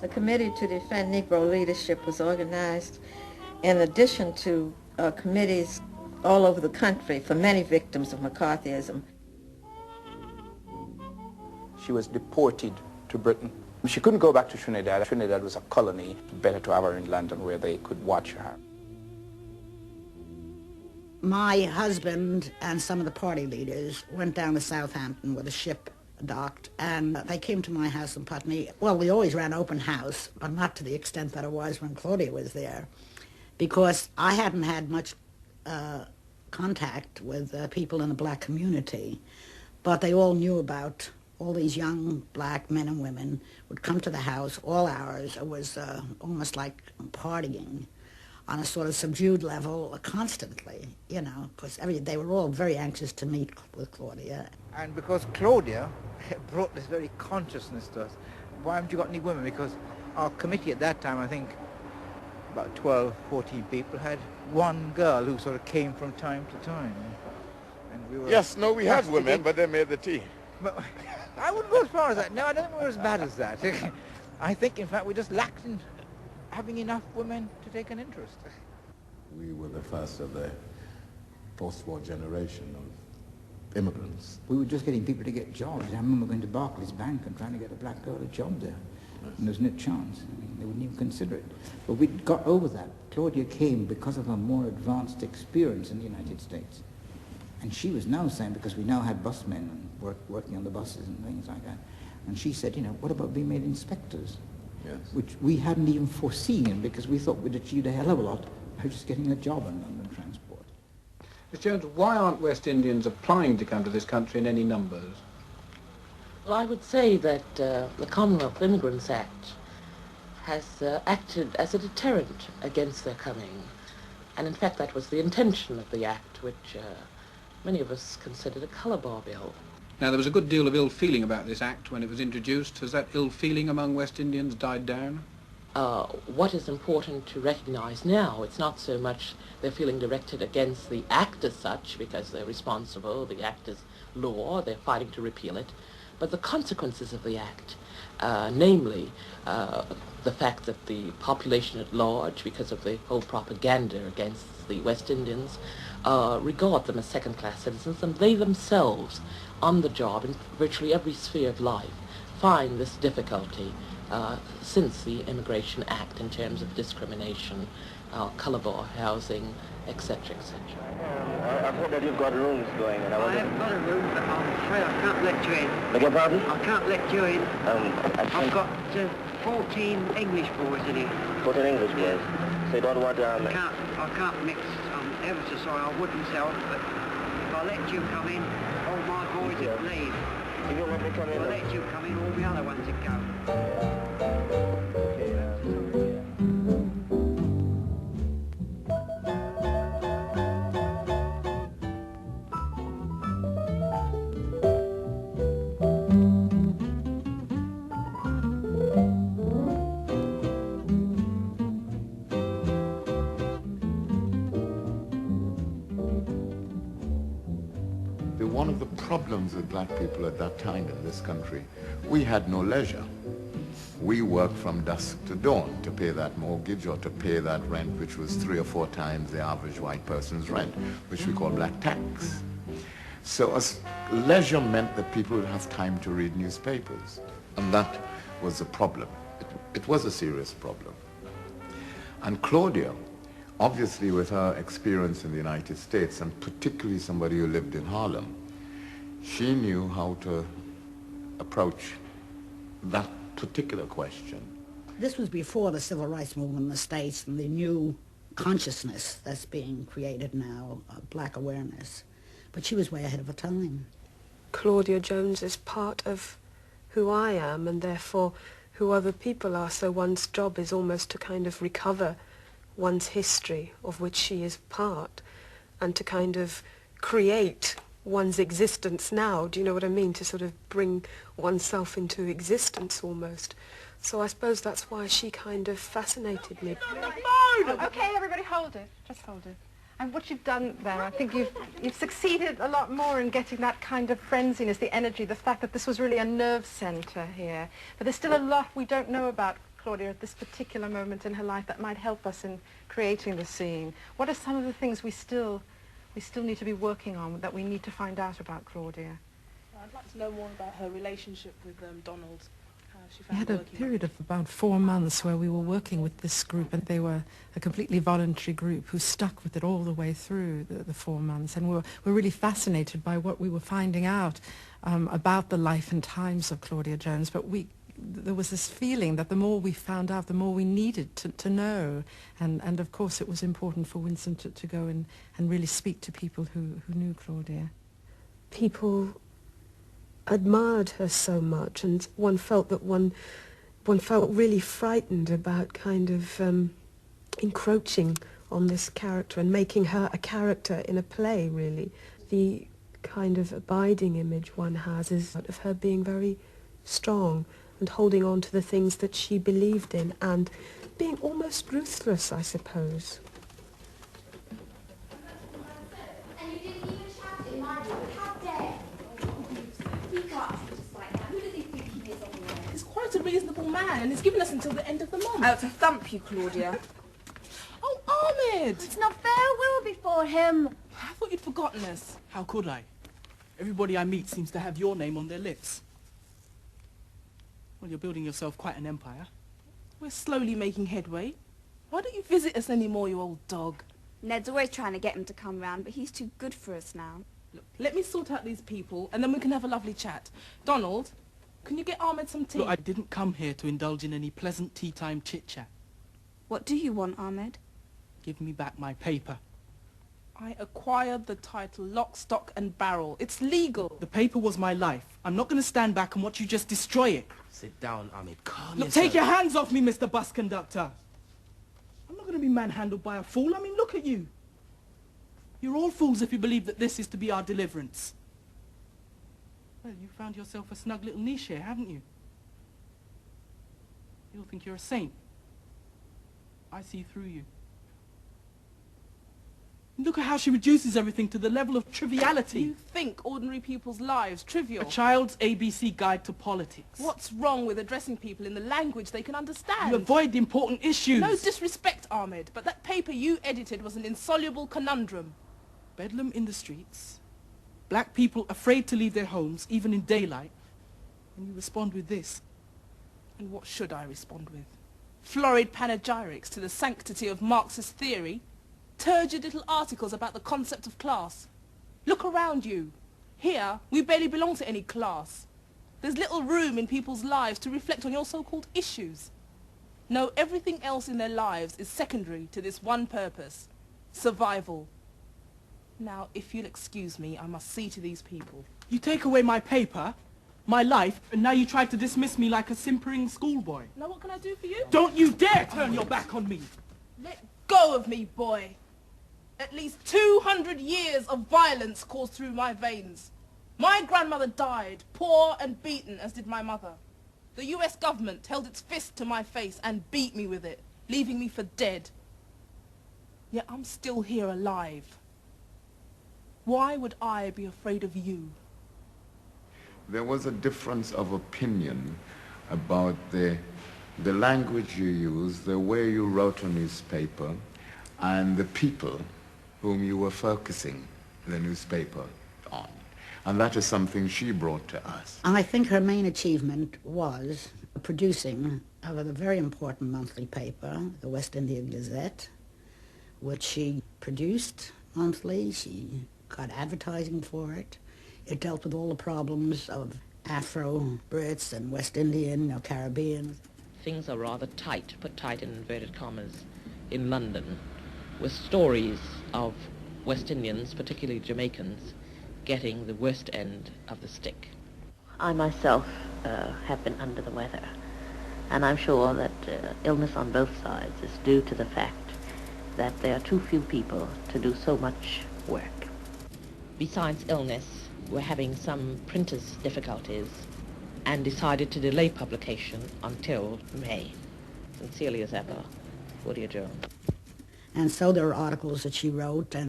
The Committee to Defend Negro Leadership was organized in addition to committees all over the country for many victims of McCarthyism. She was deported to Britain. She couldn't go back to Trinidad. Trinidad was a colony. Better to have her in London where they could watch her. My husband and some of the party leaders went down to Southampton where the ship docked, and they came to my house in Putney. Well, we always ran open house, but not to the extent that it was when Claudia was there, because I hadn't had much contact with people in the black community, but they all knew about all these young black men and women would come to the house all hours. It was almost like partying on a sort of subdued level constantly, you know, because they were all very anxious to meet with Claudia. And because Claudia brought this very consciousness to us, why haven't you got any women? Because our committee at that time, I think about 12, 14 people, had one girl who sort of came from time to time. And we were yes, no, we had women, but they made the tea. But I wouldn't go as far as that. No, I don't think we were as bad as that. I think, in fact, we just lacked in having enough women to take an interest. We were the first of the post-war generation of immigrants. We were just getting people to get jobs. I remember going to Barclays Bank and trying to get a black girl a job there. And there was no chance. I mean, they wouldn't even consider it. But we got over that. Claudia came because of her more advanced experience in the United States. And she was now saying, because we now had busmen and working on the buses and things like that, and she said, you know, what about being made inspectors? Yes. Which we hadn't even foreseen, because we thought we'd achieved a hell of a lot by just getting a job in London Transport. Ms. Jones, why aren't West Indians applying to come to this country in any numbers? Well, I would say that the Commonwealth Immigrants Act has acted as a deterrent against their coming. And in fact, that was the intention of the act, which many of us considered a colour bar bill. Now, there was a good deal of ill feeling about this act when it was introduced. Has that ill feeling among West Indians died down? What is important to recognise now, it's not so much their feeling directed against the act as such, because they're responsible, the act is law, they're fighting to repeal it, but the consequences of the act, namely the fact that the population at large, because of the whole propaganda against the West Indians, regard them as second-class citizens, and they themselves, on the job in virtually every sphere of life, find this difficulty since the Immigration Act in terms of discrimination, colour bar housing, etc., etc. I've heard that you've got rooms going. And I haven't got a room, but I'm afraid I can't let you in. Beg your pardon? I can't let you in. I've got 14 English boys in here. 14 English boys? So you don't want... I can't mix. I'm ever so sorry, I wouldn't sell, but if I let you come in, all my boys would leave. If you let me come in? If I let you come in, all the other ones would go. One of the problems with black people at that time in this country, we had no leisure. We worked from dusk to dawn to pay that mortgage or to pay that rent, which was 3 or 4 times the average white person's rent, which we call black tax. So leisure meant that people would have time to read newspapers, and that was a problem. It was a serious problem. And Claudia, obviously with her experience in the United States, and particularly somebody who lived in Harlem, she knew how to approach that particular question. This was before the civil rights movement in the States and the new consciousness that's being created now, black awareness. But she was way ahead of her time. Claudia Jones is part of who I am, and therefore who other people are, so one's job is almost to kind of recover one's history, of which she is part, and to kind of create one's existence now. Do you know what I mean? To sort of bring oneself into existence almost. So I suppose that's why she kind of fascinated me. Okay, everybody hold it. Just hold it. And what you've done there, I think you've succeeded a lot more in getting that kind of frenziness, the energy, the fact that this was really a nerve centre here. But there's still a lot we don't know about Claudia, at this particular moment in her life that might help us in creating the scene? What are some of the things we still need to be working on, that we need to find out about Claudia? I'd like to know more about her relationship with Donald. We had a period of about 4 months where we were working with this group, and they were a completely voluntary group who stuck with it all the way through the 4 months, and we're really fascinated by what we were finding out about the life and times of Claudia Jones. But there was this feeling that the more we found out, the more we needed to know, and of course it was important for Winston to go and really speak to people who knew Claudia. People admired her so much, and one felt that one felt really frightened about kind of encroaching on this character and making her a character in a play, really. The kind of abiding image one has is of her being very strong and holding on to the things that she believed in and being almost ruthless, I suppose. He's quite a reasonable man, and he's given us until the end of the month. To thump you, Claudia. Oh, Ahmed! It's not fair, we'll be before him. I thought you'd forgotten us. How could I? Everybody I meet seems to have your name on their lips. Well, you're building yourself quite an empire. We're slowly making headway. Why don't you visit us anymore, you old dog? Ned's always trying to get him to come round, but he's too good for us now. Look, let me sort out these people, and then we can have a lovely chat. Donald, can you get Ahmed some tea? Look, I didn't come here to indulge in any pleasant tea-time chit-chat. What do you want, Ahmed? Give me back my paper. I acquired the title Lock, Stock and Barrel. It's legal. The paper was my life. I'm not going to stand back and watch you just destroy it. Sit down, Ahmed. Calm Look, yourself. take your hands off me, Mr. Bus Conductor. I'm not going to be manhandled by a fool. I mean, look at you. You're all fools if you believe that this is to be our deliverance. Well, you found yourself a snug little niche here, haven't you? You all think you're a saint. I see through you. Look at how she reduces everything to the level of triviality. You think ordinary people's lives trivial? A child's ABC guide to politics. What's wrong with addressing people in the language they can understand? You avoid important issues. No disrespect, Ahmed, but that paper you edited was an insoluble conundrum. Bedlam in the streets. Black people afraid to leave their homes, even in daylight. And you respond with this. And what should I respond with? Florid panegyrics to the sanctity of Marxist theory? Turgid little articles about the concept of class. Look around you. Here, we barely belong to any class. There's little room in people's lives to reflect on your so-called issues. No, everything else in their lives is secondary to this one purpose: survival. Now, if you'll excuse me, I must see to these people. You take away my paper, my life, and now you try to dismiss me like a simpering schoolboy. Now, what can I do for you? Don't you dare turn your back on me! Let go of me, boy! At least 200 years of violence coursed through my veins. My grandmother died, poor and beaten, as did my mother. The US government held its fist to my face and beat me with it, leaving me for dead. Yet I'm still here alive. Why would I be afraid of you? There was a difference of opinion about the language you used, the way you wrote a newspaper, and the people whom you were focusing the newspaper on. And that is something she brought to us. I think her main achievement was producing of a very important monthly paper, the West Indian Gazette, which she produced monthly. She got advertising for it. It dealt with all the problems of Afro-Brits and West Indian or Caribbean. Things are rather tight, put tight in inverted commas, in London, with stories of West Indians, particularly Jamaicans, getting the worst end of the stick. I myself have been under the weather, and I'm sure that illness on both sides is due to the fact that there are too few people to do so much work. Besides illness, we're having some printers' difficulties and decided to delay publication until May. Sincerely as ever, Claudia Jones. And so there are articles that she wrote, and